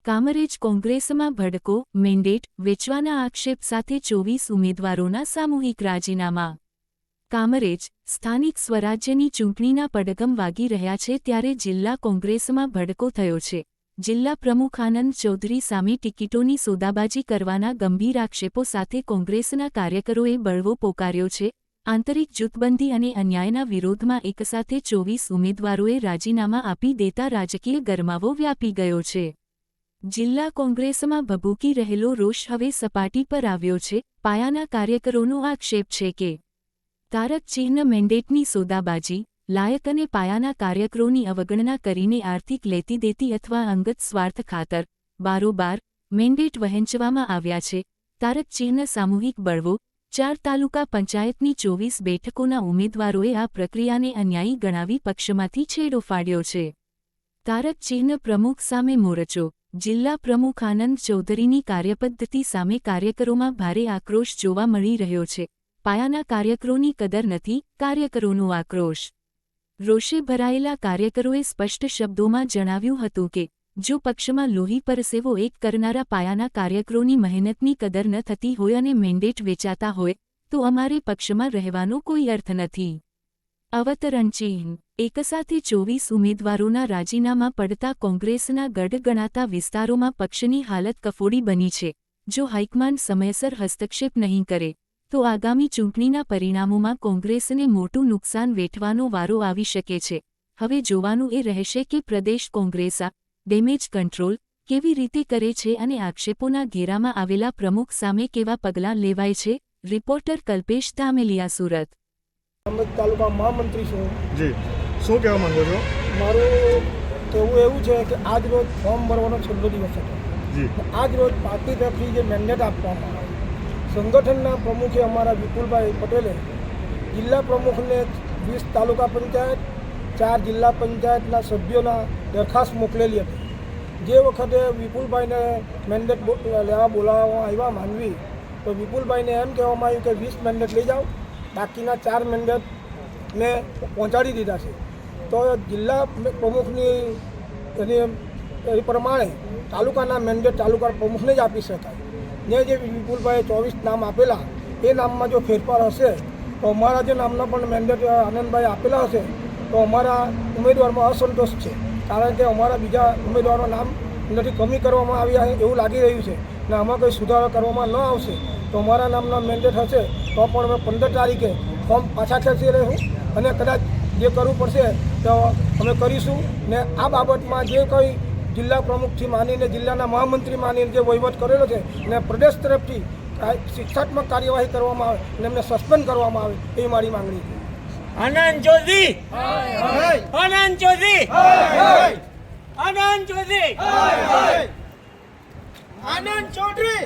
કામરેજ કોંગ્રેસમાં ભડકો, મેન્ડેટ વેચવાના આક્ષેપ સાથે 24 ઉમેદવારોના સામૂહિક રાજીનામા। કામરેજ સ્થાનિક સ્વરાજ્યની ચૂંટણીના પડઘમ વાગી રહ્યા છે ત્યારે જિલ્લા કોંગ્રેસમાં ભડકો થયો છે। જિલ્લા પ્રમુખ આનંદ ચૌધરી સામે ટિકિટોની સોદાબાજી કરવાના ગંભીર આક્ષેપો સાથે કોંગ્રેસના કાર્યકરોએ બળવો પોકાર્યો છે। આંતરિક જૂથબંધી અને અન્યાયના વિરોધમાં એકસાથે 24 ઉમેદવારોએ રાજીનામા આપી દેતા રાજકીય ગરમાવો વ્યાપી ગયો છે। જિલ્લા કોંગ્રેસમાં ભભૂકી રહેલો રોષ હવે સપાટી પર આવ્યો છે। પાયાના કાર્યકરોનો આક્ષેપ છે કે તારક ચિહ્ન મેન્ડેટની સોદાબાજી, લાયક અને પાયાના કાર્યકરોની અવગણના કરીને આર્થિક લેતીદેતી અથવા અંગત સ્વાર્થ ખાતર બારોબાર મેન્ડેટ વહેંચવામાં આવ્યા છે। તારક ચિહ્ન સામૂહિક બળવો 4 તાલુકા પંચાયતની 24 બેઠકોના ઉમેદવારોએ આ પ્રક્રિયાને અન્યાયી ગણાવી પક્ષમાંથી છેડો ફાડ્યો છે। તારક ચિહ્ન પ્રમુખ સામે મોરચો। જિલ્લા પ્રમુખ આનંદ ચૌધરીની કાર્યપદ્ધતિ સામે કાર્યકરોમાં ભારે આક્રોશ જોવા મળી રહ્યો છે। પાયાના કાર્યકરોની કદર નથી, કાર્યકરોનો આક્રોશ। રોષે ભરાયેલા કાર્યકરોએ સ્પષ્ટ શબ્દોમાં જણાવ્યું હતું કે જો પક્ષમાં લોહી પરસેવો એક કરનારા પાયાના કાર્યકરોની મહેનતની કદર ન થતી હોય અને મેન્ડેટ વેચાતા હોય તો અમારે પક્ષમાં રહેવાનો કોઈ અર્થ નથી। અવતરણ ચિહ્ન એકસાથે 24 ઉમેદવારોના રાજીનામા પડતા કોંગ્રેસના ગઢ ગણાતા વિસ્તારોમાં પક્ષની હાલત કફોડી બની છે। જો હાઈકમાન્ડ સમયસર હસ્તક્ષેપ નહીં કરે તો આગામી ચૂંટણીના પરિણામોમાં કોંગ્રેસને મોટું નુકસાન વેઠવાનો વારો આવી શકે છે। હવે જોવાનું એ રહેશે કે પ્રદેશ કોંગ્રેસા ડેમેજ કંટ્રોલ કેવી રીતે કરે છે અને આક્ષેપોના ઘેરામાં આવેલા પ્રમુખ સામે કેવા પગલાં લેવાય છે। રિપોર્ટર કલ્પેશ ધામેલિયા, સુરત। તાલુકા મહામંત્રી છું। જી, શું કહેવા માંગો છો? મારું કહેવું એવું છે કે આજ રોજ ફોર્મ ભરવાનો છેલ્લો દિવસ હતો। જી, આજ રોજ પાર્ટી તરફથી જે મેન્ડેટ આપવામાં આવે, સંગઠનના પ્રમુખે અમારા વિપુલભાઈ પટેલે જિલ્લા પ્રમુખને 20 તાલુકા પંચાયત 4 જિલ્લા પંચાયતના સભ્યોના દરખાસ્ત મોકલેલી હતી। જે વખતે વિપુલભાઈને મેન્ડેટ લેવા બોલાવવામાં આવ્યા માનવી, તો વિપુલભાઈને એમ કહેવામાં આવ્યું કે 20 મેન્ડેટ લઈ જાઓ, બાકીના 4 મેન્ડેટ મેં પહોંચાડી દીધા છે। તો જિલ્લા પ્રમુખની એ પ્રમાણે તાલુકાના મેન્ડેટ તાલુકા પ્રમુખને જ આપી શકાય। ને જે વિપુલભાઈએ 24 નામ આપેલા એ નામમાં જો ફેરફાર હશે તો અમારા જે નામના પણ મેન્ડેટ આનંદભાઈ આપેલા હશે તો અમારા ઉમેદવારમાં અસંતોષ છે, કારણ કે અમારા બીજા ઉમેદવારોના નામ નથી કમી કરવામાં આવ્યા એવું લાગી રહ્યું છે ને આમાં કંઈ સુધારો કરવામાં ન આવશે તો અમારા નામના મેન્ડેટ હશે તો પણ અમે 15 તારીખે ફોર્મ પાછા ખેંચી રહીશું અને કદાચ જે કરવું પડશે તો અમે કરીશું। ને આ બાબતમાં જે કંઈ જિલ્લા પ્રમુખથી માનીને જિલ્લાના મહામંત્રી માનીને જે વહીવટ કરેલો છે ને પ્રદેશ તરફથી શિક્ષાત્મક કાર્યવાહી કરવામાં આવે અને એમને સસ્પેન્ડ કરવામાં આવે એવી મારી માંગણી છે। આનંદ ચૌધરી, આનંદ ચૌધરી, આનંદ ચૌધરી, આનંદ ચૌધરી।